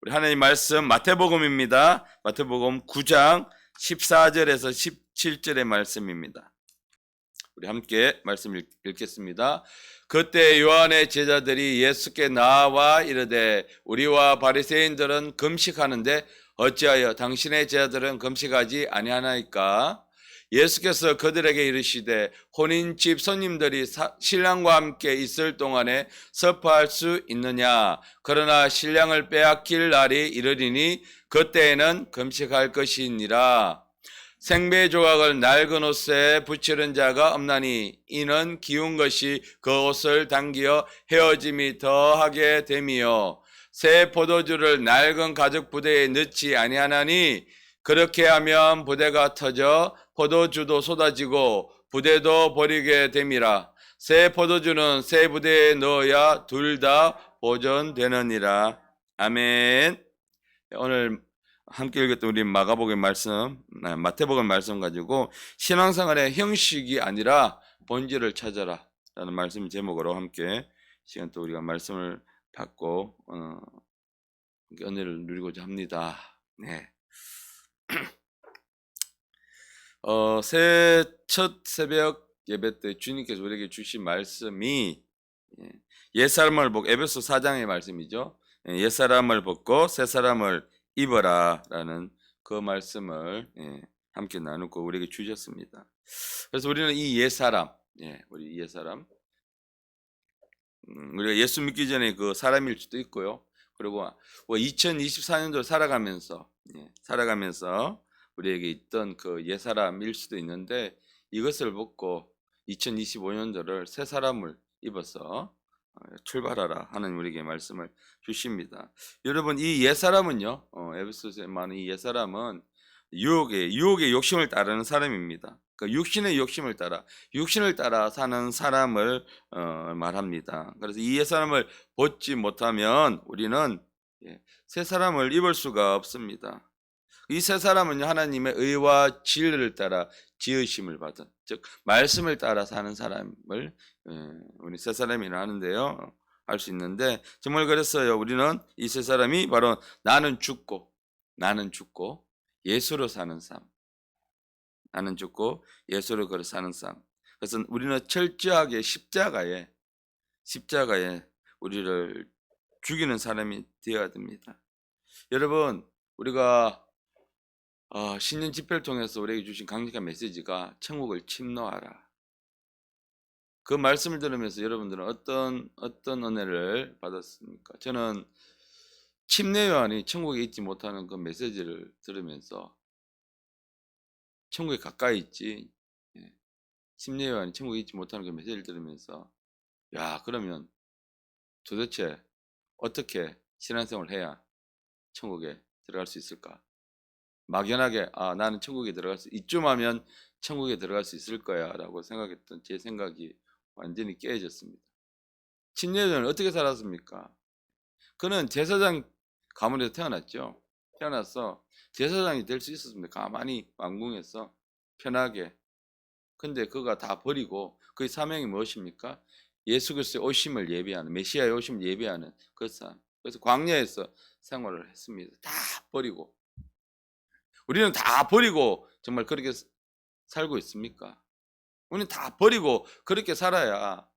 우리 하나님 말씀 마태복음입니다. 마태복음 9장 14절에서 17절의 말씀입니다. 우리 함께 말씀 읽겠습니다. 그때 요한의 제자들이 예수께 나와 이르되 우리와 바리새인들은 금식하는데 어찌하여 당신의 제자들은 금식하지 아니하나이까? 예수께서 그들에게 이르시되 혼인집 손님들이 신랑과 함께 있을 동안에 섭할 수 있느냐? 그러나 신랑을 빼앗길 날이 이르리니 그때에는 금식할 것이니라. 생배 조각을 낡은 옷에 붙이는 자가 없나니 이는 기운 것이 그 옷을 당기어 헤어짐이 더하게 됨이요 새 포도주를 낡은 가죽 부대에 넣지 아니하나니 그렇게 하면 부대가 터져 포도주도 쏟아지고 부대도 버리게 됨이라. 새 포도주는 새 부대에 넣어야 둘 다 보존되느니라. 아멘. 오늘 함께 읽었던 우리 마가복음 말씀, 마태복음 말씀 가지고 신앙생활의 형식이 아니라 본질을 찾아라 라는 말씀 제목으로 함께 시간 또 우리가 말씀을 받고 은혜를 누리고자 합니다. 네. 첫 새벽 예배 때 주님께서 우리에게 주신 말씀이 옛사람을 벗고, 에베소 4장의 말씀이죠. 옛사람을 벗고 새사람을 입어라 라는 그 말씀을 함께 나누고 우리에게 주셨습니다. 그래서 우리는 이 옛사람, 우리 옛사람, 우리가 예수 믿기 전에 그 사람일 수도 있고요. 그리고 2024년도를 살아가면서 우리에게 있던 그 옛사람일 수도 있는데 이것을 벗고 2025년도를 새 사람을 입어서 출발하라 하는 우리에게 말씀을 주십니다. 여러분, 이 옛사람은요, 에베소서에 많은 이 옛사람은 유혹의 욕심을 따르는 사람입니다. 그 육신의 욕심을 따라 사는 사람을 말합니다. 그래서 이 옛사람을 벗지 못하면 우리는 새 사람을 입을 수가 없습니다. 이 새 사람은 하나님의 의와 진리를 따라 지으심을 받은, 즉 말씀을 따라 사는 사람을 우리 새 사람이라 하는데요, 알 수 있는데 정말 그랬어요. 우리는 이 새 사람이 바로 나는 죽고 예수로 사는 삶, 나는 죽고 예수로 걸어 사는 삶. 그래서 우리는 철저하게 십자가에 우리를 죽이는 사람이 되어야 됩니다. 여러분, 우리가 신년 집회를 통해서 우리에게 주신 강력한 메시지가 천국을 침노하라. 그 말씀을 들으면서 여러분들은 어떤 은혜를 받았습니까? 저는 침례 요한이 천국에 있지 못하는 그 메시지를 들으면서 천국에 가까이 있지, 침례 요한이 천국에 있지 못하는 그 메시지를 들으면서 그러면 도대체 어떻게 신앙생활을 해야 천국에 들어갈 수 있을까? 막연하게 나는 천국에 들어갈 수, 이쯤 하면 천국에 들어갈 수 있을 거야 라고 생각했던 제 생각이 완전히 깨어졌습니다. 침례자는 어떻게 살았습니까? 그는 제사장 가문에서 태어나서 제사장이 될 수 있었습니다. 가만히 왕궁에서 편하게. 근데 그가 다 버리고 그의 사명이 무엇입니까? 예수 그리스도의 오심을 예비하는, 메시아의 오심을 예비하는 그 삶. 그래서 광야에서 생활을 했습니다. 다 버리고. 우리는 다 버리고 정말 그렇게 살고 있습니까? 우리는 다 버리고 그렇게 살아도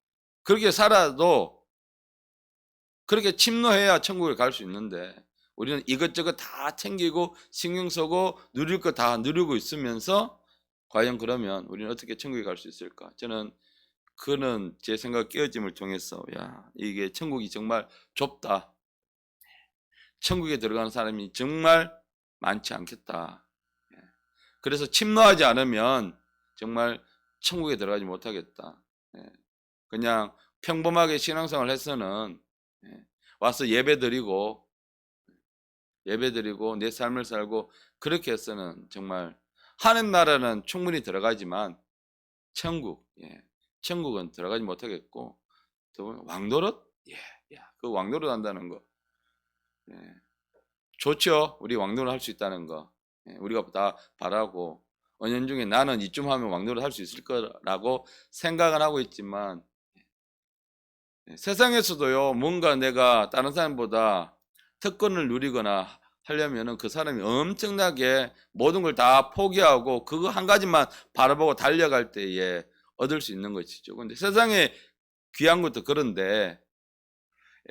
그렇게 침노해야 천국에 갈 수 있는데 우리는 이것저것 다 챙기고 신경 쓰고 누릴 거 다 누리고 있으면서 과연 그러면 우리는 어떻게 천국에 갈 수 있을까? 그는 제 생각 깨어짐을 통해서 이게 천국이 정말 좁다. 천국에 들어가는 사람이 정말 많지 않겠다. 그래서 침노하지 않으면 정말 천국에 들어가지 못하겠다. 그냥 평범하게 신앙생활 해서는 와서 예배드리고 내 삶을 살고 그렇게 해서는 정말 하는 나라는 충분히 들어가지만 천국은 들어가지 못하겠고 또 왕노릇? 그 왕노릇 한다는 거 좋죠. 우리 왕노릇 할 수 있다는 거 우리가 다 바라고 은연중에 나는 이쯤 하면 왕노릇 할 수 있을 거라고 생각은 하고 있지만 세상에서도요 뭔가 내가 다른 사람보다 특권을 누리거나 하려면은 그 사람이 엄청나게 모든 걸 다 포기하고 그거 한 가지만 바라보고 달려갈 때에 얻을 수 있는 것이죠. 근데 세상에 귀한 것도 그런데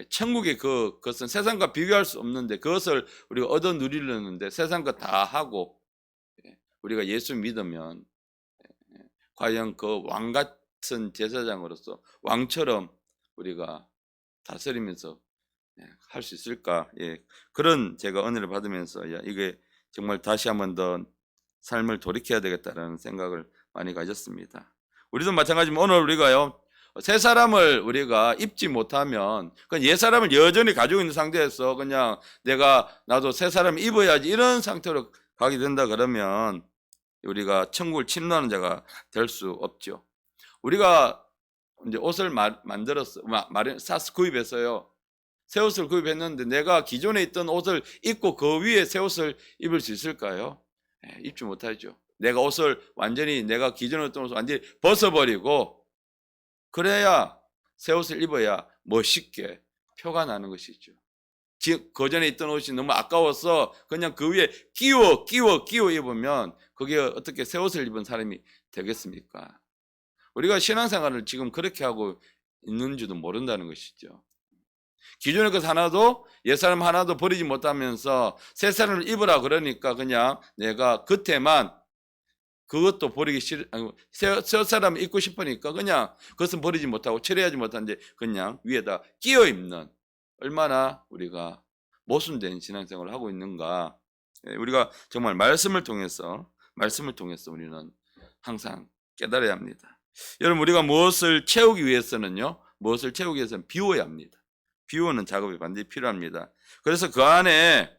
천국의 그것은 세상과 비교할 수 없는데 그것을 우리가 얻어 누리려는데 세상 것 다 하고 우리가 예수 믿으면 과연 그 왕 같은 제사장으로서 왕처럼 우리가 다스리면서 할 수 있을까? 그런 제가 은혜를 받으면서 이게 정말 다시 한번 더 삶을 돌이켜야 되겠다라는 생각을 많이 가졌습니다. 우리도 마찬가지지만 오늘 우리가요 새 사람을 우리가 입지 못하면 옛 사람을 여전히 가지고 있는 상태에서 그냥 나도 새 사람 입어야지 이런 상태로 가게 된다 그러면 우리가 천국을 침노하는 자가 될 수 없죠. 우리가 이제 옷을 사서 구입했어요. 새 옷을 구입했는데 내가 기존에 있던 옷을 입고 그 위에 새 옷을 입을 수 있을까요? 입지 못하죠. 내가 내가 기존에 있던 옷을 완전히 벗어버리고 그래야 새 옷을 입어야 멋있게 표가 나는 것이죠. 그전에 있던 옷이 너무 아까워서 그냥 그 위에 끼워 입으면 그게 어떻게 새 옷을 입은 사람이 되겠습니까? 우리가 신앙생활을 지금 그렇게 하고 있는지도 모른다는 것이죠. 기존의 것 하나도 옛사람 하나도 버리지 못하면서 새 사람을 입으라 그러니까 그냥 내가 겉에만 그것도 버리기 새 사람 입고 싶으니까 그냥 그것은 버리지 못하고 처리하지 못한데 그냥 위에다 끼워 입는 얼마나 우리가 모순된 신앙생활을 하고 있는가. 우리가 정말 말씀을 통해서 우리는 항상 깨달아야 합니다. 여러분 우리가 무엇을 채우기 위해서는 비워야 합니다. 비우는 작업이 반드시 필요합니다. 그래서 그 안에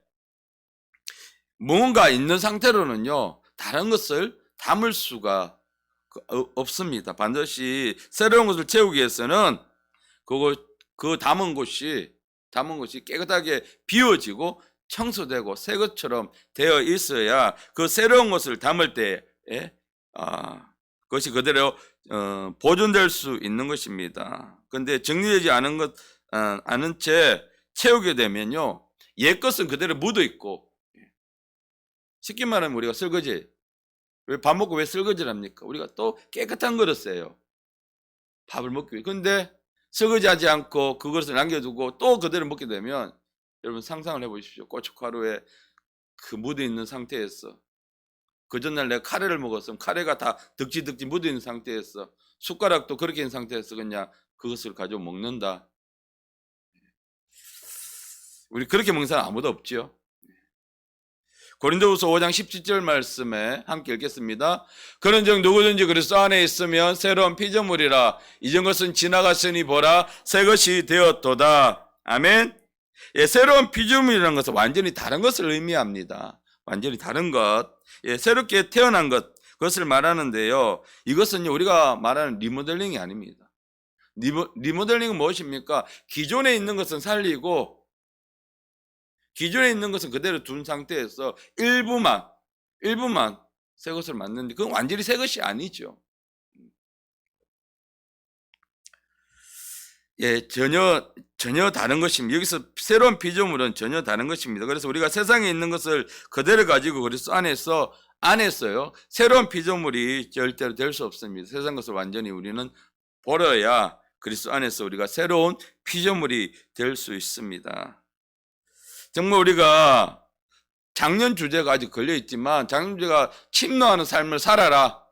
뭔가 있는 상태로는요 다른 것을 담을 수가 없습니다. 반드시 새로운 것을 채우기 위해서는 그 담은 곳이 깨끗하게 비워지고 청소되고 새 것처럼 되어 있어야 그 새로운 것을 담을 때에 그것이 그대로 보존될 수 있는 것입니다. 그런데 정리되지 않은 채 채우게 되면요 옛 것은 그대로 묻어 있고 쉽게 말하면 우리가 설거지 밥 먹고 왜 설거지를 합니까? 우리가 또 깨끗한 그릇이에요. 밥을 먹기 위해. 그런데 설거지하지 않고 그것을 남겨두고 또 그대로 먹게 되면 여러분 상상을 해보십시오. 고춧가루에 그 묻어있는 상태에서 그 전날 내가 카레를 먹었으면 카레가 다 득지 묻어있는 상태에서 숟가락도 그렇게 있는 상태에서 그냥 그것을 가지고 먹는다. 우리 그렇게 먹는 사람 아무도 없지요. 고린도후서 5장 17절 말씀에 함께 읽겠습니다. 그런즉 누구든지 그리스도 안에 있으면 새로운 피조물이라 이전 것은 지나갔으니 보라 새 것이 되었도다. 아멘. 새로운 피조물이라는 것은 완전히 다른 것을 의미합니다. 완전히 다른 것, 새롭게 태어난 것, 그것을 말하는데요. 이것은 우리가 말하는 리모델링이 아닙니다. 리모델링은 무엇입니까? 기존에 있는 것은 살리고 기존에 있는 것은 그대로 둔 상태에서 일부만 새 것을 만드는데 그건 완전히 새 것이 아니죠. 전혀 다른 것입니다. 여기서 새로운 피조물은 전혀 다른 것입니다. 그래서 우리가 세상에 있는 것을 그대로 가지고 그리스도 안에서요 새로운 피조물이 절대로 될 수 없습니다. 세상 것을 완전히 우리는 버려야 그리스도 안에서 우리가 새로운 피조물이 될 수 있습니다. 정말 우리가 작년 주제가 아직 걸려 있지만 작년 주제가 침노하는 삶을 살아라.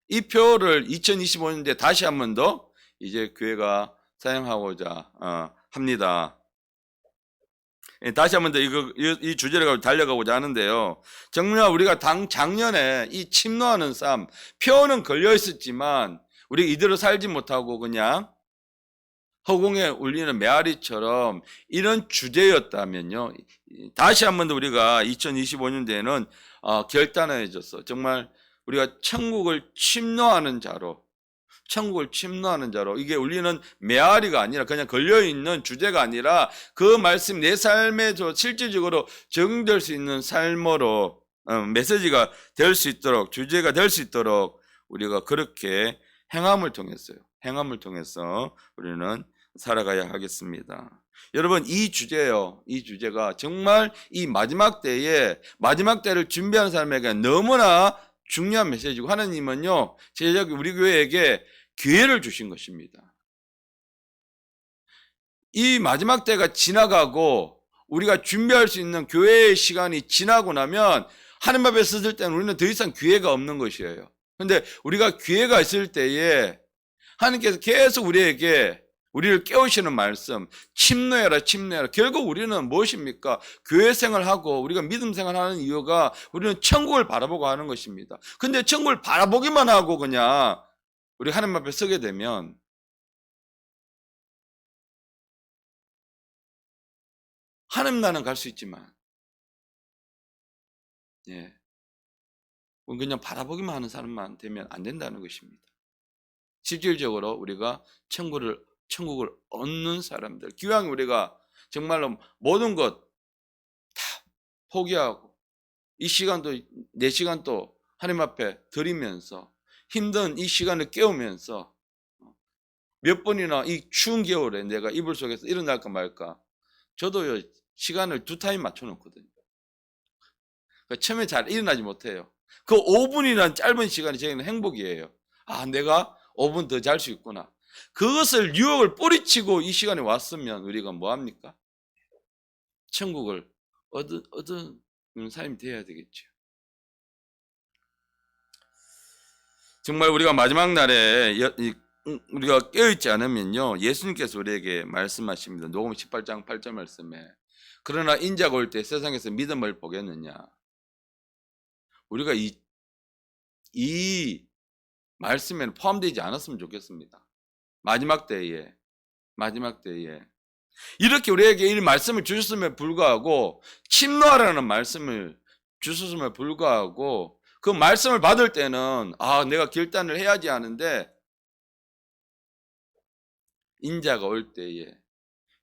이 표를 2025년도에 다시 한 번 더 이제 교회가 사용하고자 합니다. 다시 한 번 더 이 주제를 가지고 달려가고자 하는데요. 정말 우리가 작년에 이 침노하는 삶 표는 걸려 있었지만 우리가 이대로 살지 못하고 그냥 허공에 울리는 메아리처럼 이런 주제였다면요. 다시 한 번 더 우리가 2025년도에는 결단해져서 정말 우리가 천국을 침노하는 자로 이게 울리는 메아리가 아니라 그냥 걸려있는 주제가 아니라 그 말씀 내 삶에 실질적으로 적용될 수 있는 삶으로 메시지가 될 수 있도록 주제가 될 수 있도록 우리가 그렇게 행함을 통해서 우리는 살아가야 하겠습니다. 여러분 이 주제요. 이 주제가 정말 이 마지막 때를 준비하는 사람에게 너무나 중요한 메시지고 하나님은요. 제작 우리 교회에게 기회를 주신 것입니다. 이 마지막 때가 지나가고 우리가 준비할 수 있는 교회의 시간이 지나고 나면 하나님 앞에 섰을 때는 우리는 더 이상 기회가 없는 것이에요. 그런데 우리가 기회가 있을 때에 하나님께서 계속 우리를 깨우시는 말씀, 침노해라. 결국 우리는 무엇입니까? 교회 생활하고 우리가 믿음 생활하는 이유가 우리는 천국을 바라보고 하는 것입니다. 근데 천국을 바라보기만 하고 그냥 우리 하나님 앞에 서게 되면 하나님 나라는 갈 수 있지만 그냥 바라보기만 하는 사람만 되면 안 된다는 것입니다. 실질적으로 우리가 천국을 얻는 사람들, 기왕 우리가 정말로 모든 것 다 포기하고 이 시간도 내 시간도 하나님 앞에 드리면서 힘든 이 시간을 깨우면서 몇 번이나 이 추운 겨울에 내가 이불 속에서 일어날까 말까. 저도요 시간을 2타임 맞춰놓거든요. 처음에 잘 일어나지 못해요. 그 5분이라는 짧은 시간이 저에게는 행복이에요. 아, 내가 5분 더 잘 수 있구나. 그것을 유혹을 뿌리치고 이 시간에 왔으면 우리가 뭐합니까? 천국을 얻은 삶이 되어야 되겠죠. 정말 우리가 마지막 날에 우리가 깨어있지 않으면요 예수님께서 우리에게 말씀하십니다. 녹음 18장 8절 말씀에 그러나 인자가 올 때 세상에서 믿음을 보겠느냐. 우리가 이 말씀에는 포함되지 않았으면 좋겠습니다. 마지막 때에 이렇게 우리에게 이 말씀을 주셨음에 불구하고 침노하라는 말씀을 주셨음에 불구하고 그 말씀을 받을 때는 내가 결단을 해야지 하는데 인자가 올 때에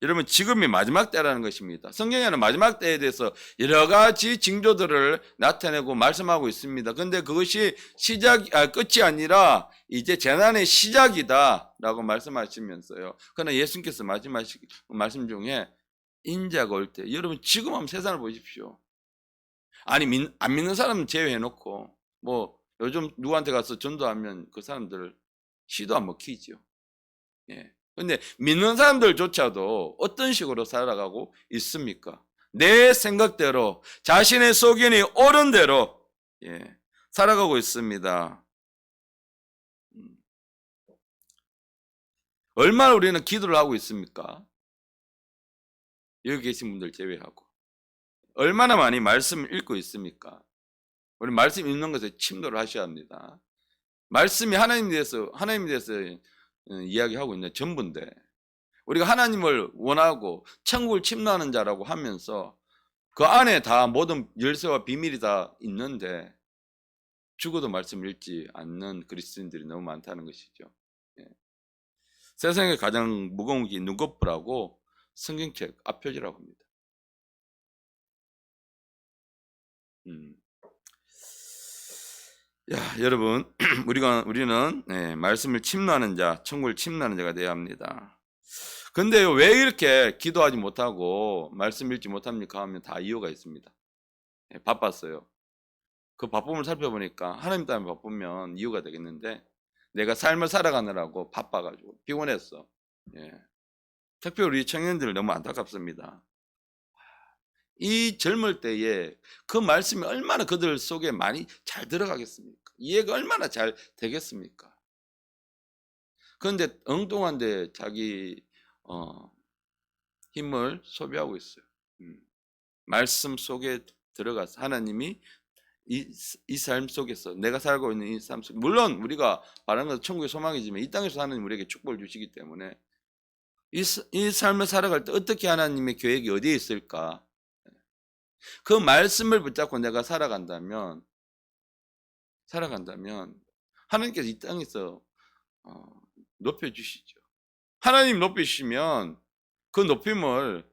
여러분 지금이 마지막 때라는 것입니다. 성경에는 마지막 때에 대해서 여러 가지 징조들을 나타내고 말씀하고 있습니다. 그런데 그것이 끝이 아니라 이제 재난의 시작이다라고 말씀하시면서요. 그러나 예수님께서 말씀하신 말씀 중에 인자가 올 때 여러분 지금 한번 세상을 보십시오. 아니 안 믿는 사람은 제외해놓고 뭐 요즘 누구한테 가서 전도하면 그 사람들 시도 안 먹히죠. 근데 믿는 사람들조차도 어떤 식으로 살아가고 있습니까? 내 생각대로 자신의 소견이 옳은 대로 살아가고 있습니다. 얼마나 우리는 기도를 하고 있습니까? 여기 계신 분들 제외하고 얼마나 많이 말씀을 읽고 있습니까? 우리 말씀 읽는 것에 침노를 하셔야 합니다. 말씀이 하나님에 대해서 이야기하고 있는 전부인데 우리가 하나님을 원하고 천국을 침노하는 자라고 하면서 그 안에 다 모든 열쇠와 비밀이 다 있는데 죽어도 말씀을 읽지 않는 그리스도인들이 너무 많다는 것이죠. 세상에 가장 무거운 게 눈꺼풀하고 성경책 앞표지라고 합니다. 여러분 우리는 말씀을 침노하는 자, 천국을 침노하는 자가 되어야 합니다. 근데 왜 이렇게 기도하지 못하고 말씀 읽지 못합니까 하면 다 이유가 있습니다. 바빴어요. 그 바쁨을 살펴보니까 하나님 때문에 바쁘면 이유가 되겠는데 내가 삶을 살아가느라고 바빠가지고 피곤했어. 특별히 우리 청년들 너무 안타깝습니다. 이 젊을 때에 그 말씀이 얼마나 그들 속에 많이 잘 들어가겠습니까? 이해가 얼마나 잘 되겠습니까? 그런데 엉뚱한데 자기 힘을 소비하고 있어요. 말씀 속에 들어가서 하나님이 이 삶 속에서 내가 살고 있는 이 삶 속에 물론 우리가 말하는 것은 천국의 소망이지만 이 땅에서 하나님 우리에게 축복을 주시기 때문에 이 삶을 살아갈 때 어떻게 하나님의 계획이 어디에 있을까? 그 말씀을 붙잡고 내가 살아간다면 하나님께서 이 땅에서 높여주시죠. 하나님 높이시면 그 높임을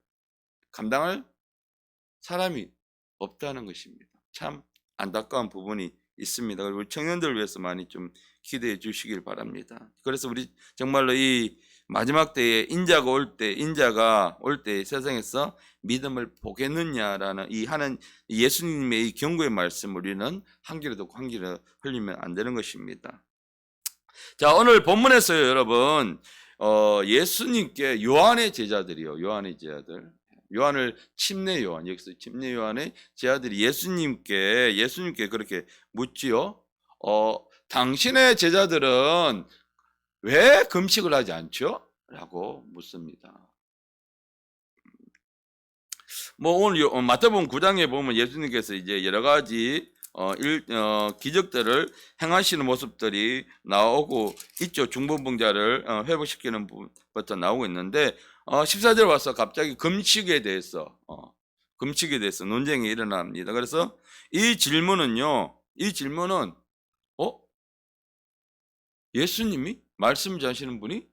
감당할 사람이 없다는 것입니다. 참 안타까운 부분이 있습니다. 그리고 청년들을 위해서 많이 좀 기대해 주시길 바랍니다. 그래서 우리 정말로 이 마지막 때에 인자가 올 때 세상에서 믿음을 보겠느냐라는 이 하는 예수님의 이 경고의 말씀 우리는 한 귀로 듣고 한 귀로 흘리면 안 되는 것입니다. 자, 오늘 본문에서요, 여러분, 예수님께 요한의 제자들이요, 요한의 제자들. 요한을 침례 요한, 여기서 침례 요한의 제자들이 예수님께 그렇게 묻지요. 당신의 제자들은 왜 금식을 하지 않죠? 라고 묻습니다. 뭐 오늘 마태복음 9장에 보면 예수님께서 이제 여러 가지 기적들을 행하시는 모습들이 나오고 있죠. 중풍병자를 회복시키는 부분부터 나오고 있는데 14절 와서 갑자기 금식에 대해서 논쟁이 일어납니다. 그래서 이 질문은 예수님이 말씀하시는 분이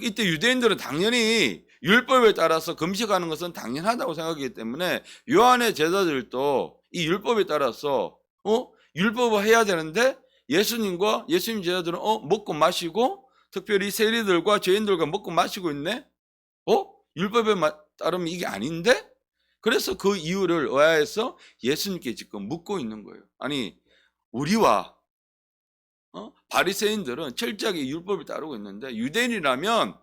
이때 유대인들은 당연히 율법에 따라서 금식하는 것은 당연하다고 생각하기 때문에 요한의 제자들도 이 율법에 따라서 율법을 해야 되는데 예수님과 예수님 제자들은 먹고 마시고 특별히 세리들과 죄인들과 먹고 마시고 있네. 율법에 따르면 이게 아닌데? 그래서 그 이유를 의아해서 예수님께 지금 묻고 있는 거예요. 아니 우리와 바리새인들은 철저하게 율법을 따르고 있는데 유대인이라면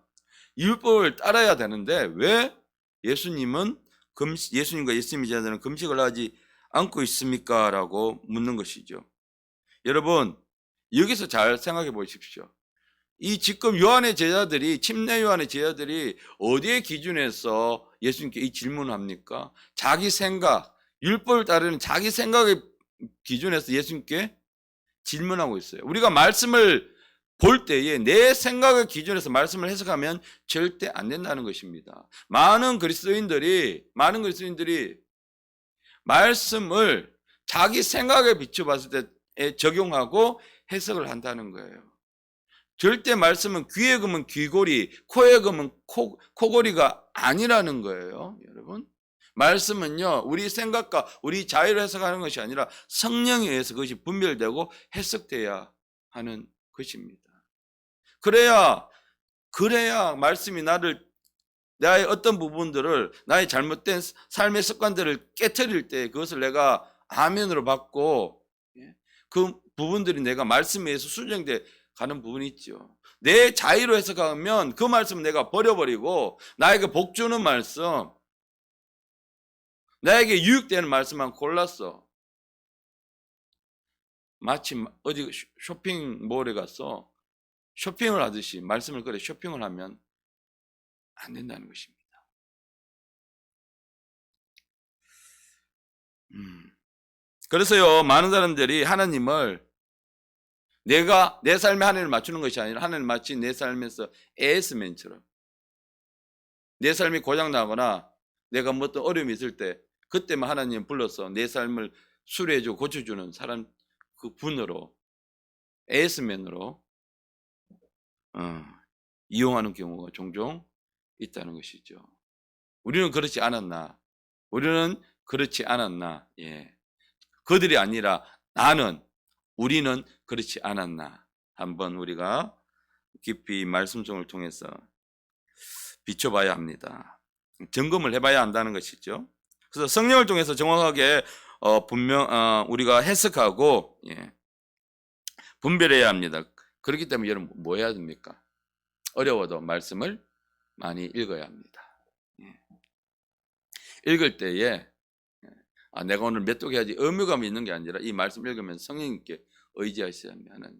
율법을 따라야 되는데 왜 예수님과 예수님의 제자들은 금식을 하지 않고 있습니까? 라고 묻는 것이죠. 여러분 여기서 잘 생각해 보십시오. 이 지금 요한의 제자들이 침례 요한의 제자들이 어디에 기준에서 예수님께 이 질문을 합니까? 자기 생각, 율법을 따르는 자기 생각의 기준에서 예수님께 질문하고 있어요. 우리가 말씀을 볼 때에 내 생각의 기준에서 말씀을 해석하면 절대 안 된다는 것입니다. 많은 그리스도인들이 말씀을 자기 생각에 비춰봤을 때 적용하고 해석을 한다는 거예요. 절대 말씀은 귀에 금은 귀고리, 코에 금은 코고리가 아니라는 거예요, 여러분. 말씀은요, 우리 생각과 우리 자유로 해석하는 것이 아니라 성령에 의해서 그것이 분별되고 해석돼야 하는 것입니다. 그래야 말씀이 나의 어떤 부분들을, 나의 잘못된 삶의 습관들을 깨트릴 때 그것을 내가 아멘으로 받고 그 부분들이 내가 말씀에 의해서 수정돼 가는 부분이 있죠. 내 자유로 해석하면 그 말씀을 내가 버려버리고 나에게 복 주는 말씀, 나에게 유익되는 말씀만 골랐어. 마치 어디 쇼핑몰에 가서 쇼핑을 하듯이 말씀을 그래 쇼핑을 하면 안 된다는 것입니다. 그래서요, 많은 사람들이 하나님을 내가 내 삶에 하나님을 맞추는 것이 아니라 하나님 마치 내 삶에서 에스맨처럼 내 삶이 고장나거나 내가 뭐 어떤 어려움이 있을 때 그때만 하나님 불러서 내 삶을 수리해주고 고쳐주는 사람 그 분으로 에스맨으로 이용하는 경우가 종종 있다는 것이죠. 우리는 그렇지 않았나? 예. 그들이 아니라 우리는 그렇지 않았나? 한번 우리가 깊이 말씀성을 통해서 비춰봐야 합니다. 점검을 해봐야 한다는 것이죠. 그래서 성령을 통해서 정확하게 우리가 해석하고 분별해야 합니다. 그렇기 때문에 여러분 뭐 해야 됩니까? 어려워도 말씀을 많이 읽어야 합니다. 읽을 때에 내가 오늘 몇 독 해야지 의무감이 있는 게 아니라 이 말씀 읽으면 성령님께 의지하셔야 하는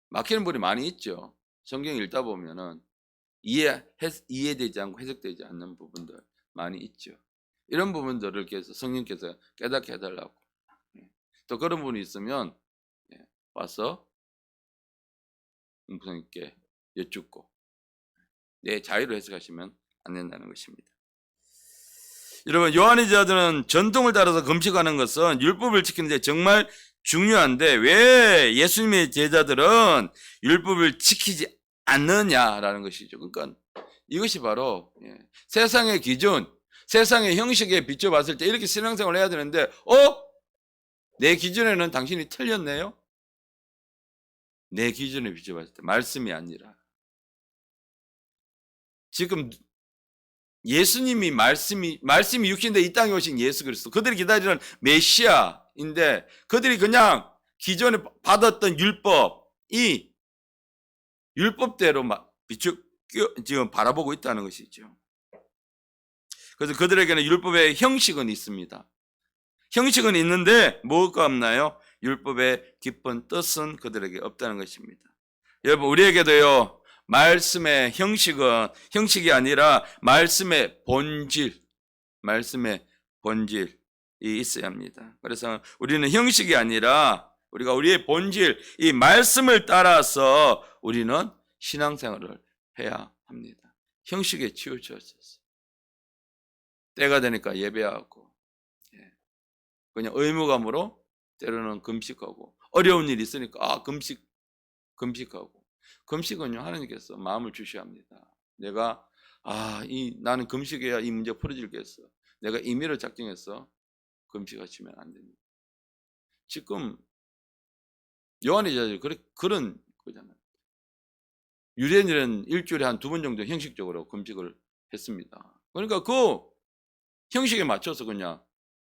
막히는 부분이 많이 있죠. 성경 읽다 보면은 이해되지 않고 해석되지 않는 부분들 많이 있죠. 이런 부분들을 계속 성령께서 깨닫게 해달라고. 또 그런 분이 있으면 와서 성령께 여쭙고 내 자유로 해석하시면 안 된다는 것입니다. 여러분, 요한의 제자들은 전통을 따라서 금식하는 것은 율법을 지키는 데 정말 중요한데 왜 예수님의 제자들은 율법을 지키지 않느냐라는 것이죠. 그러니까 이것이 바로 세상의 기준, 세상의 형식에 비춰봤을 때 이렇게 신앙생활을 해야 되는데 내 기준에는 당신이 틀렸네요. 내 기준에 비춰봤을 때 말씀이 아니라 지금 예수님이 말씀이 육신대 이 땅에 오신 예수 그리스도, 그들이 기다리는 메시아인데 그들이 그냥 기존에 받았던 율법이 율법대로 지금 바라보고 있다는 것이죠. 그래서 그들에게는 율법의 형식은 있습니다. 형식은 있는데 뭐가 없나요? 율법의 깊은 뜻은 그들에게 없다는 것입니다. 여러분, 우리에게도요, 말씀의 형식이 아니라 말씀의 본질이 있어야 합니다. 그래서 우리는 형식이 아니라 우리의 본질, 이 말씀을 따라서 우리는 신앙생활을 해야 합니다. 형식에 치우쳐졌어요. 때가 되니까 예배하고, 그냥 의무감으로 때로는 금식하고, 어려운 일이 있으니까 금식하고. 금식은요, 하나님께서 마음을 주셔야 합니다. 나는 금식해야 이 문제 풀어질겠어. 내가 임의로 작정해서 금식하시면 안 됩니다. 지금 요한의 제자들 그런 거잖아요. 유대인들은 일주일에 한 2번 정도 형식적으로 금식을 했습니다. 그러니까 그 형식에 맞춰서 그냥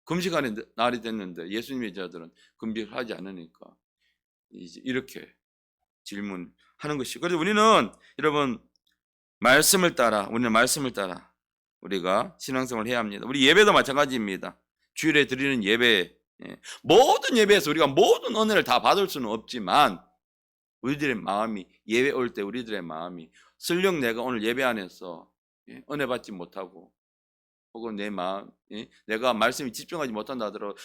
금식하는 날이 됐는데 예수님의 제자들은 금식을 하지 않으니까 이제 이렇게 질문하는 것이. 그래서 우리는 여러분 말씀을 따라 우리가 신앙생활을 해야 합니다. 우리 예배도 마찬가지입니다. 주일에 드리는 예배, 모든 예배에서 우리가 모든 은혜를 다 받을 수는 없지만 우리들의 마음이, 예배 올 때 우리들의 마음이 설령 내가 오늘 예배 안에서 은혜 받지 못하고 혹은 내 마음, 내가 말씀에 집중하지 못한다 하더라도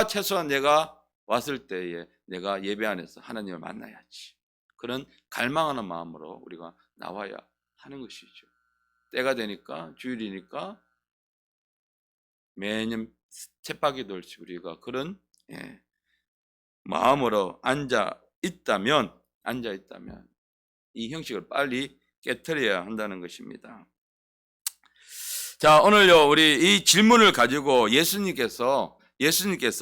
최소한 내가 왔을 때에 내가 예배 안에서 하나님을 만나야지, 그런 갈망하는 마음으로 우리가 나와야 하는 것이죠. 때가 되니까, 주일이니까 매년 쳇바퀴 돌듯이 우리가 그런 마음으로 앉아 있다면 이 형식을 빨리 깨트려야 한다는 것입니다. 자, 오늘요, 우리 이 질문을 가지고 예수님께서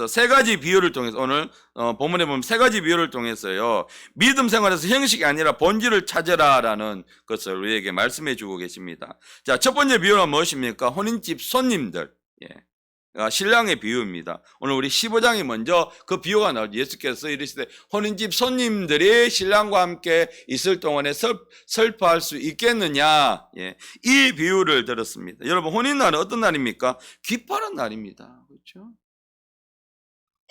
세 가지 비유를 통해서, 오늘 본문에 보면 세 가지 비유를 통해서요, 믿음 생활에서 형식이 아니라 본질을 찾으라라는 것을 우리에게 말씀해 주고 계십니다. 자, 첫 번째 비유는 무엇입니까? 혼인집 손님들, 신랑의 비유입니다. 오늘 우리 15장이 먼저 그 비유가 나오죠. 예수께서 이르시되 혼인집 손님들이 신랑과 함께 있을 동안에 슬퍼할 수 있겠느냐, 이 비유를 들었습니다. 여러분, 혼인날은 어떤 날입니까? 기뻐하는 날입니다. 그렇죠?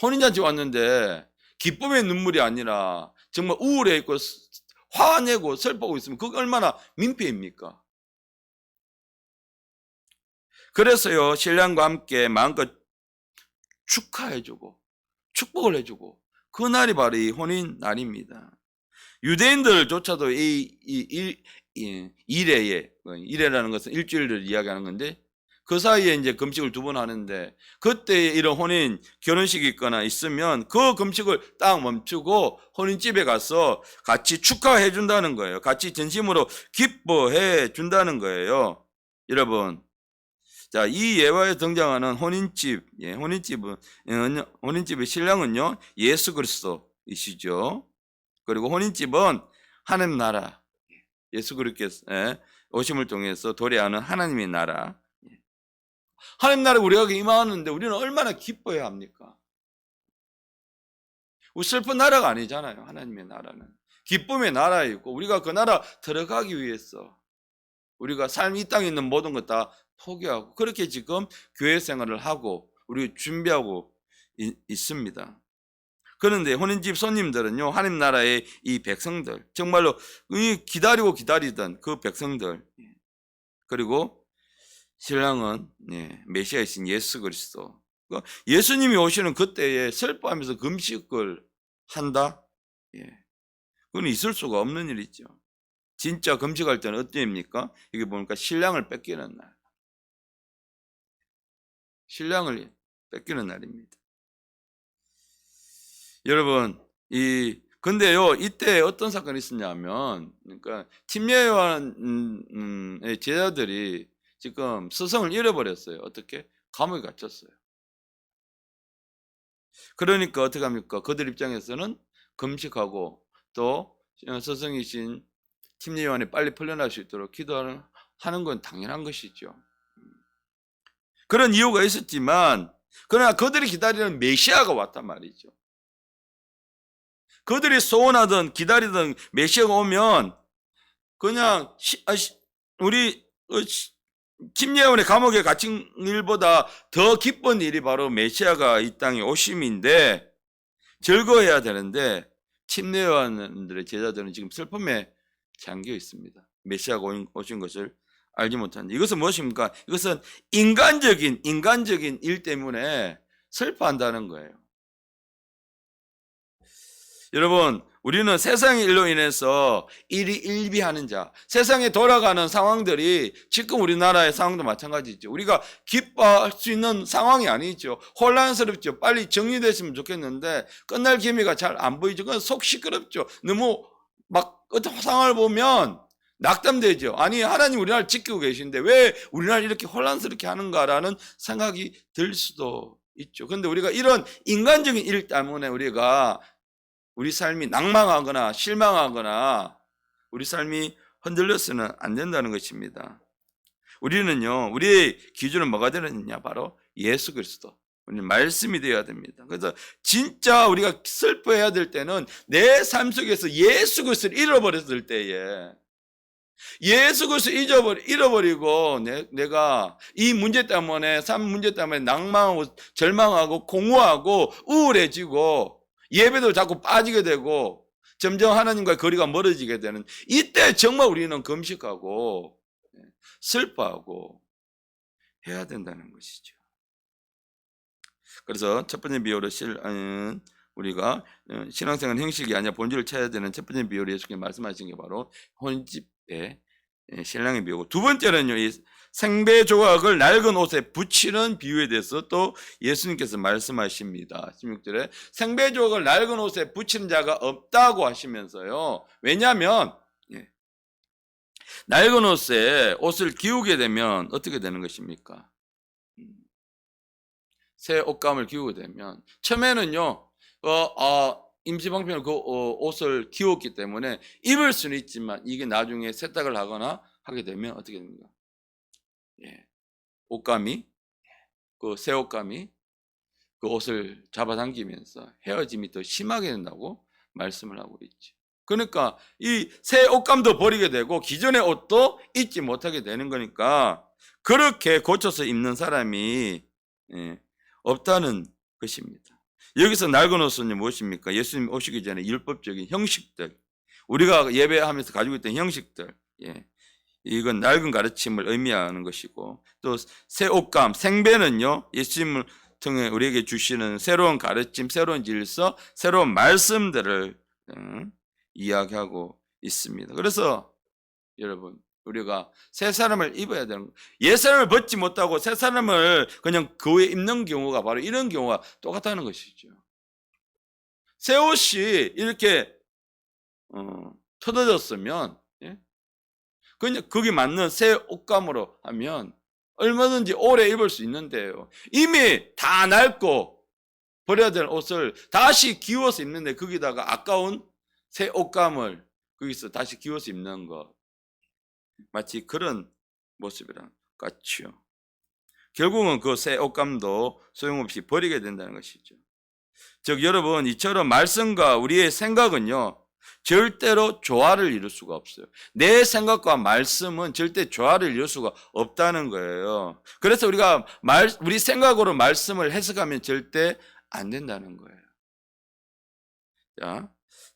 혼인잔치 왔는데 기쁨의 눈물이 아니라 정말 우울해 있고 화내고 슬퍼하고 있으면 그게 얼마나 민폐입니까? 그래서요, 신랑과 함께 마음껏 축하해주고 축복을 해주고, 그날이 바로 이 혼인 날입니다. 유대인들조차도 이래라는 것은 일주일을 이야기하는 건데, 그 사이에 이제 금식을 2번 하는데, 그때 이런 혼인 결혼식이 있거나 있으면 그 금식을 딱 멈추고 혼인집에 가서 같이 축하해 준다는 거예요. 같이 진심으로 기뻐해 준다는 거예요. 여러분, 자, 이 예화에 등장하는 혼인집의 신랑은요, 예수 그리스도이시죠. 그리고 혼인집은 하나님 나라, 예수 그리스도께서 오심을 통해서 도래하는 하나님의 나라. 하나님 나라에 우리가 임하는데 우리는 얼마나 기뻐해야 합니까? 우리 슬픈 나라가 아니잖아요. 하나님의 나라는 기쁨의 나라이고, 우리가 그 나라 들어가기 위해서 우리가 삶, 이 땅에 있는 모든 것 다 포기하고 그렇게 지금 교회 생활을 하고 우리 준비하고 있습니다. 그런데 혼인집 손님들은요, 하나님 나라의 이 백성들, 정말로 기다리던 그 백성들, 그리고 신랑은 메시아이신 예수 그리스도, 예수님이 오시는 그때에 슬퍼하면서 금식을 한다? 그건 있을 수가 없는 일이죠. 진짜 금식할 때는 어떤 일입니까? 이게 보니까 신랑을 뺏기는 날, 신랑을 뺏기는 날입니다. 여러분, 근데요, 이때 어떤 사건이 있었냐면, 그러니까 팀예요한의 제자들이 지금 스승을 잃어버렸어요. 어떻게? 감옥에 갇혔어요. 그러니까 어떻게 합니까? 그들 입장에서는 금식하고 또 스승이신 팀예요한이 빨리 풀려날 수 있도록 기도하는 하는 건 당연한 것이죠. 그런 이유가 있었지만 그러나 그들이 기다리는 메시아가 왔단 말이죠. 그들이 소원하던 기다리던 메시아가 오면 그냥 우리 침례원의 감옥에 갇힌 일보다 더 기쁜 일이 바로 메시아가 이 땅에 오심인데 즐거워해야 되는데 침례원들의 제자들은 지금 슬픔에 잠겨 있습니다. 메시아가 오신 것을 알지 못한다. 이것은 무엇입니까? 이것은 인간적인 일 때문에 슬퍼한다는 거예요. 여러분, 우리는 세상의 일로 인해서 일이 일비하는 자, 세상에 돌아가는 상황들이 지금 우리나라의 상황도 마찬가지죠. 우리가 기뻐할 수 있는 상황이 아니죠. 혼란스럽죠. 빨리 정리됐으면 좋겠는데 끝날 기미가 잘 안 보이죠. 그건 속 시끄럽죠. 너무 막 어떤 상황을 보면 낙담되죠. 아니, 하나님 우리나라를 지키고 계신데 왜 우리나라를 이렇게 혼란스럽게 하는가라는 생각이 들 수도 있죠. 그런데 우리가 이런 인간적인 일 때문에 우리 삶이 낭망하거나 실망하거나 우리 삶이 흔들려서는 안 된다는 것입니다. 우리는요, 우리의 기준은 뭐가 되느냐? 바로 예수 그리스도. 우리는 말씀이 되어야 됩니다. 그래서 진짜 우리가 슬퍼해야 될 때는 내 삶 속에서 예수 그리스도를 잃어버렸을 때에 예수 그리스도를 잃어버리고 내가 이 문제 때문에 삶 문제 때문에 낭망하고 절망하고 공허하고 우울해지고 예배도 자꾸 빠지게 되고 점점 하나님과의 거리가 멀어지게 되는 이때 정말 우리는 금식하고 슬퍼하고 해야 된다는 것이죠. 그래서 첫 번째 비유로 우리가 신앙생활 형식이 아니라 본질을 찾아야 되는 첫 번째 비유로 예수님이 말씀하신 게 바로 혼집의 신랑의 비유고, 두 번째는요, 이 생배 조각을 낡은 옷에 붙이는 비유에 대해서 또 예수님께서 말씀하십니다. 16절에 생배 조각을 낡은 옷에 붙이는 자가 없다고 하시면서요. 왜냐하면 낡은 옷을 기우게 되면 어떻게 되는 것입니까? 새 옷감을 기우게 되면 처음에는요, 임시방편으로 그 옷을 기웠기 때문에 입을 수는 있지만 이게 나중에 세탁을 하거나 하게 되면 어떻게 됩니까? 옷감이, 그 새 옷감이 그 옷을 잡아당기면서 헤어짐이 더 심하게 된다고 말씀을 하고 있죠. 그러니까 이 새 옷감도 버리게 되고 기존의 옷도 입지 못하게 되는 거니까 그렇게 고쳐서 입는 사람이 없다는 것입니다. 여기서 낡은 옷은 무엇입니까? 예수님 오시기 전에 율법적인 형식들, 우리가 예배하면서 가지고 있던 형식들, 이건 낡은 가르침을 의미하는 것이고, 또 새 옷감, 생배는요, 예수님을 통해 우리에게 주시는 새로운 가르침, 새로운 질서, 새로운 말씀들을 이야기하고 있습니다. 그래서 여러분, 우리가 새 사람을 입어야 되는 거예요. 옛 사람을 벗지 못하고 새 사람을 그냥 그 위에 입는 경우가 바로 이런 경우가 똑같다는 것이죠. 새 옷이 이렇게 터져졌으면 그냥 거기 맞는 새 옷감으로 하면 얼마든지 오래 입을 수 있는데요. 이미 다 낡고 버려야 될 옷을 다시 기워서 입는데 거기다가 아까운 새 옷감을 거기서 다시 기워서 입는 것, 마치 그런 모습이랑 같죠. 결국은 그 새 옷감도 소용없이 버리게 된다는 것이죠. 즉 여러분, 이처럼 말씀과 우리의 생각은요, 절대로 조화를 이룰 수가 없어요. 내 생각과 말씀은 절대 조화를 이룰 수가 없다는 거예요. 그래서 우리가 우리 생각으로 말씀을 해석하면 절대 안 된다는 거예요.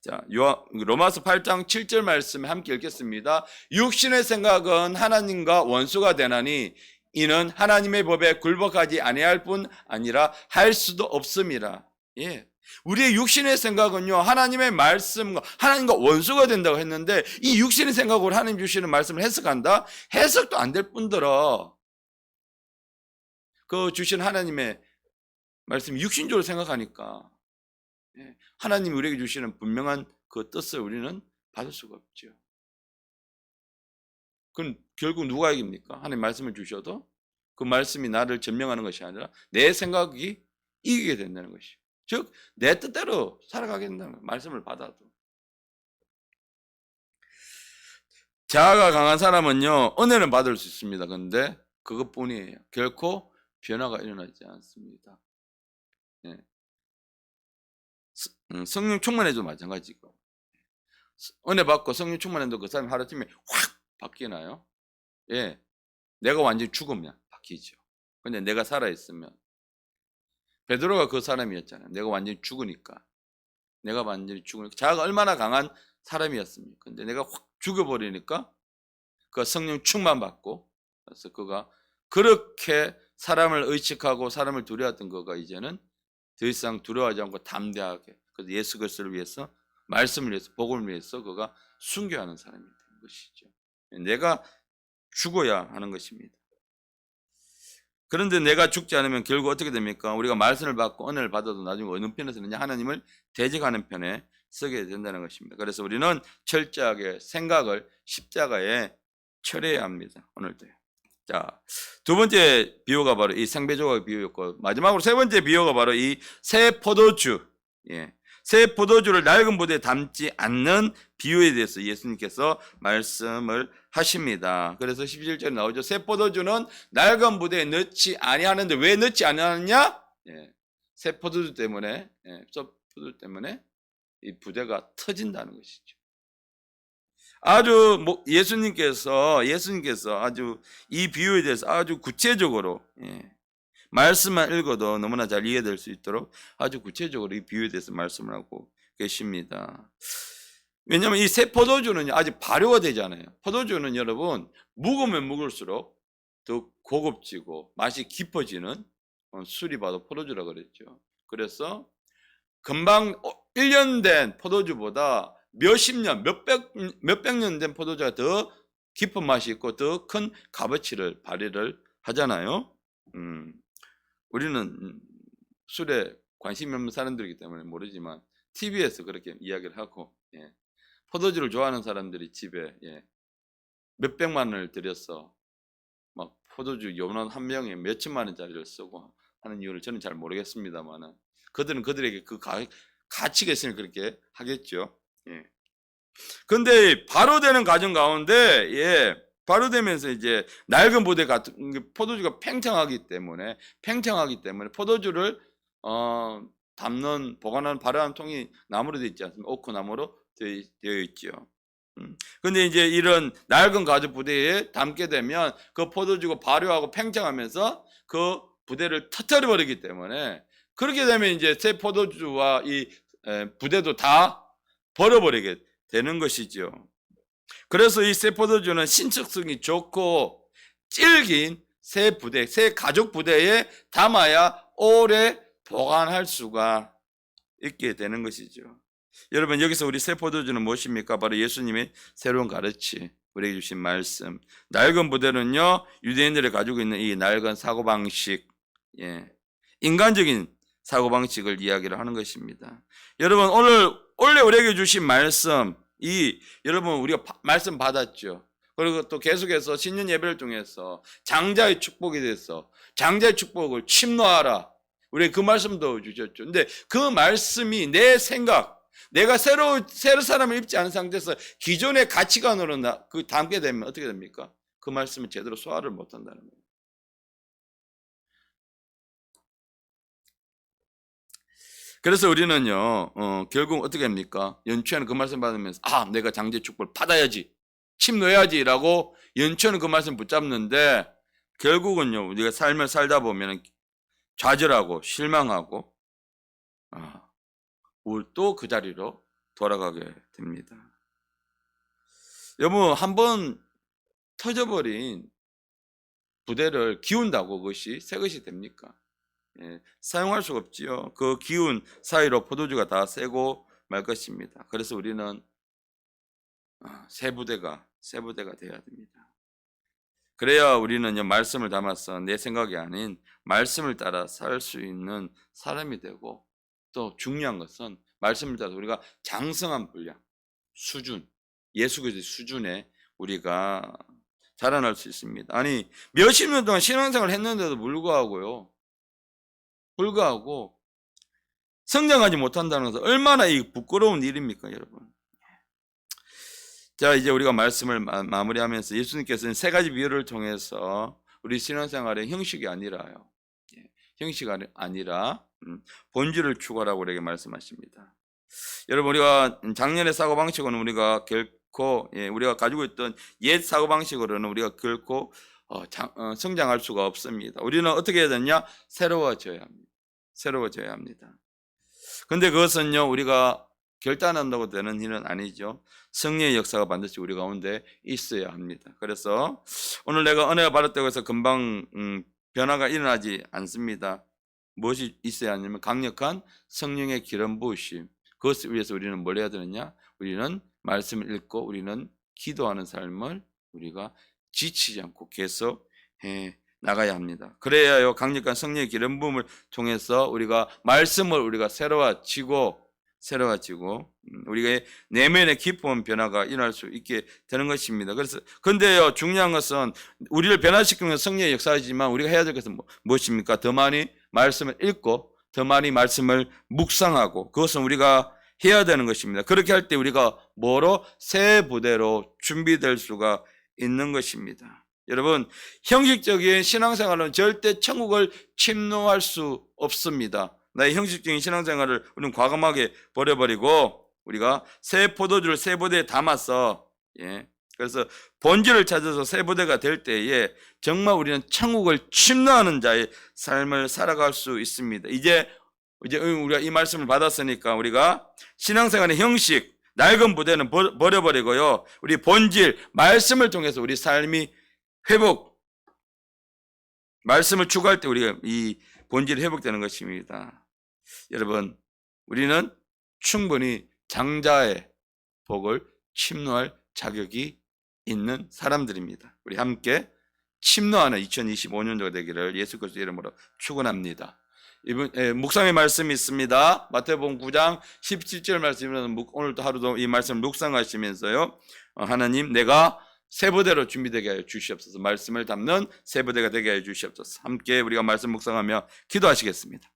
자, 로마서 8장 7절 말씀 함께 읽겠습니다. 육신의 생각은 하나님과 원수가 되나니 이는 하나님의 법에 굴복하지 아니할 뿐 아니라 할 수도 없음이라. 우리의 육신의 생각은요, 하나님의 말씀과 하나님과 원수가 된다고 했는데 이 육신의 생각으로 하나님 주시는 말씀을 해석한다? 해석도 안 될 뿐더러 그 주신 하나님의 말씀이 육신적으로 생각하니까 하나님이 우리에게 주시는 분명한 그 뜻을 우리는 받을 수가 없죠. 그럼 결국 누가 이깁니까? 하나님 말씀을 주셔도 그 말씀이 나를 전명하는 것이 아니라 내 생각이 이기게 된다는 것이죠. 즉 내 뜻대로 살아가게 된다는 거예요. 말씀을 받아도. 자아가 강한 사람은요, 은혜는 받을 수 있습니다. 그런데 그것뿐이에요. 결코 변화가 일어나지 않습니다. 예. 성령 충만해도 마찬가지고. 은혜 받고 성령 충만해도 그 사람이 하루아침에 확 바뀌나요? 예. 내가 완전히 죽으면 바뀌죠. 근데 내가 살아있으면. 베드로가 그 사람이었잖아요. 내가 완전히 죽으니까. 내가 완전히 죽으니까. 자아가 얼마나 강한 사람이었습니까? 근데 내가 확 죽어버리니까 그 성령 충만 받고, 그래서 그가 그렇게 사람을 의식하고 사람을 두려웠던 그가 이제는 더 이상 두려워하지 않고 담대하게, 그래서 예수 그리스도를 위해서, 말씀을 위해서, 복음을 위해서 그가 순교하는 사람이 된 것이죠. 내가 죽어야 하는 것입니다. 그런데 내가 죽지 않으면 결국 어떻게 됩니까? 우리가 말씀을 받고 은혜를 받아도 나중에 어느 편에 서느냐? 하나님을 대적하는 편에 서게 된다는 것입니다. 그래서 우리는 철저하게 생각을 십자가에 처리해야 합니다. 오늘도요. 자, 두 번째 비유가 바로 이 생배조각 비유였고, 마지막으로 세 번째 비유가 바로 이 새 포도주, 새 포도주를 낡은 부대에 담지 않는 비유에 대해서 예수님께서 말씀을 하십니다. 그래서 11절에 나오죠. 새 포도주는 낡은 부대에 넣지 아니하는데 왜 넣지 아니하느냐? 새 포도주 때문에, 새 포도주 때문에 이 부대가 터진다는 것이죠. 아주 예수님께서 아주 이 비유에 대해서 아주 구체적으로, 말씀만 읽어도 너무나 잘 이해될 수 있도록 아주 구체적으로 이 비유에 대해서 말씀을 하고 계십니다. 왜냐하면 이 새 포도주는 아직 발효가 되잖아요. 포도주는 여러분 묵으면 묵을수록 더 고급지고 맛이 깊어지는, 술이 봐도 포도주라고 그랬죠. 그래서 금방 1년 된 포도주보다 몇십 년, 몇백 년 된 포도주가 더 깊은 맛이 있고 더 큰 값어치를 발휘를 하잖아요. 우리는 술에 관심이 없는 사람들이기 때문에 모르지만 TV에서 그렇게 이야기를 하고, 포도주를 좋아하는 사람들이 집에 몇백만 원을 들여서 막 포도주 연원 한 명에 몇천만 원짜리를 쓰고 하는 이유를 저는 잘 모르겠습니다만은 그들은 그들에게 그 가치가 있으니 그렇게 하겠죠. 근데 발효되는 과정 가운데, 발효되면서 이제 낡은 부대 같은 포도주가 팽창하기 때문에 포도주를 담는, 보관하는, 발효하는 통이 나무로 되어 있지 않습니까? 오크 나무로 되어 있죠. 근데 이제 이런 낡은 가죽 부대에 담게 되면 그 포도주가 발효하고 팽창하면서 그 부대를 터뜨려 버리기 때문에, 그렇게 되면 이제 새 포도주와 이 부대도 다 버려버리게 되는 것이죠. 그래서 이 새 포도주는 신축성이 좋고 질긴 새 가죽 부대에 담아야 오래 보관할 수가 있게 되는 것이죠. 여러분, 여기서 우리 새 포도주는 무엇입니까? 바로 예수님의 새로운 가르치, 우리에게 주신 말씀. 낡은 부대는요, 유대인들이 가지고 있는 이 낡은 사고방식, 인간적인 사고방식을 이야기를 하는 것입니다. 여러분, 오늘 우리에게 주신 말씀, 여러분, 우리가 말씀 받았죠. 그리고 또 계속해서 신년 예배를 통해서 장자의 축복에 대해서, 장자의 축복을 침노하라, 우리 그 말씀도 주셨죠. 근데 그 말씀이 내 생각, 내가 새로 사람을 입지 않은 상태에서 기존의 가치관으로 담게 되면 어떻게 됩니까? 그 말씀을 제대로 소화를 못한다는 거예요. 그래서 우리는요, 결국 어떻게 합니까? 연초에는 그 말씀 받으면서, 내가 장제 축복을 받아야지, 침노해야지 라고 연초에는 그 말씀 붙잡는데, 결국은요, 우리가 삶을 살다 보면 좌절하고 실망하고, 또 그 자리로 돌아가게 됩니다. 여러분, 한번 터져버린 부대를 기운다고 그것이 새 것이 됩니까? 사용할 수가 없지요. 그 기운 사이로 포도주가 다 새고 말 것입니다. 그래서 우리는 새 부대가 되어야 됩니다. 그래야 우리는 말씀을 담아서 내 생각이 아닌 말씀을 따라 살 수 있는 사람이 되고, 또 중요한 것은 말씀을 따라서 우리가 장성한 분량, 수준, 예수 그리스도의 수준에 우리가 자라날 수 있습니다. 아니, 몇십 년 동안 신앙생활을 했는데도 불구하고 성장하지 못한다는 것은 얼마나 부끄러운 일입니까, 여러분? 자, 이제 우리가 말씀을 마무리하면서 예수님께서는 세 가지 비유를 통해서 우리 신앙생활의 형식이 아니라요. 형식이 아니라 본질을 추구하라고 우리에게 말씀하십니다. 여러분, 우리가 작년의 사고방식으로는 우리가 결코 우리가 가지고 있던 옛 사고방식으로는 우리가 결코 성장할 수가 없습니다. 우리는 어떻게 해야 되냐? 새로워져야 합니다. 새로워져야 합니다. 근데 그것은요, 우리가 결단한다고 되는 일은 아니죠. 성령의 역사가 반드시 우리 가운데 있어야 합니다. 그래서 오늘 내가 은혜가 받았다고 해서 금방 변화가 일어나지 않습니다. 무엇이 있어야 하냐면 강력한 성령의 기름 부으심. 그것을 위해서 우리는 뭘 해야 되느냐? 우리는 말씀을 읽고 우리는 기도하는 삶을 우리가 지치지 않고 계속 해 나가야 합니다. 그래야요, 강력한 성령의 기름 부음을 통해서 우리가 말씀을 우리가 새로워지고 우리가 내면의 깊은 변화가 일어날 수 있게 되는 것입니다. 그래서 근데요, 중요한 것은 우리를 변화시키는 성령의 역사이지만 우리가 해야 될 것은 무엇입니까? 더 많이 말씀을 읽고 더 많이 말씀을 묵상하고, 그것은 우리가 해야 되는 것입니다. 그렇게 할 때 우리가 뭐로? 새 부대로 준비될 수가 있는 것입니다. 여러분, 형식적인 신앙생활은 절대 천국을 침노할 수 없습니다. 나의 형식적인 신앙생활을 우리는 과감하게 버려버리고 우리가 새 포도주를 새 부대에 담아서 그래서 본질을 찾아서 새 부대가 될 때에 정말 우리는 천국을 침노하는 자의 삶을 살아갈 수 있습니다. 이제 우리가 이 말씀을 받았으니까 우리가 신앙생활의 형식, 낡은 부대는 버려버리고요, 우리 본질, 말씀을 통해서 우리 삶이 말씀을 추구할 때 우리가 이 본질이 회복되는 것입니다. 여러분, 우리는 충분히 장자의 복을 침노할 자격이 있는 사람들입니다. 우리 함께 침노하는 2025년도가 되기를 예수 그리스도 이름으로 축원합니다. 묵상의 말씀이 있습니다. 마태복음 9장 17절 말씀은 오늘도 하루도 이 말씀을 묵상하시면서요, 하나님, 내가 새 부대로 준비되게 하여 주시옵소서. 말씀을 담는 새 부대가 되게 하여 주시옵소서. 함께 우리가 말씀 묵상하며 기도하시겠습니다.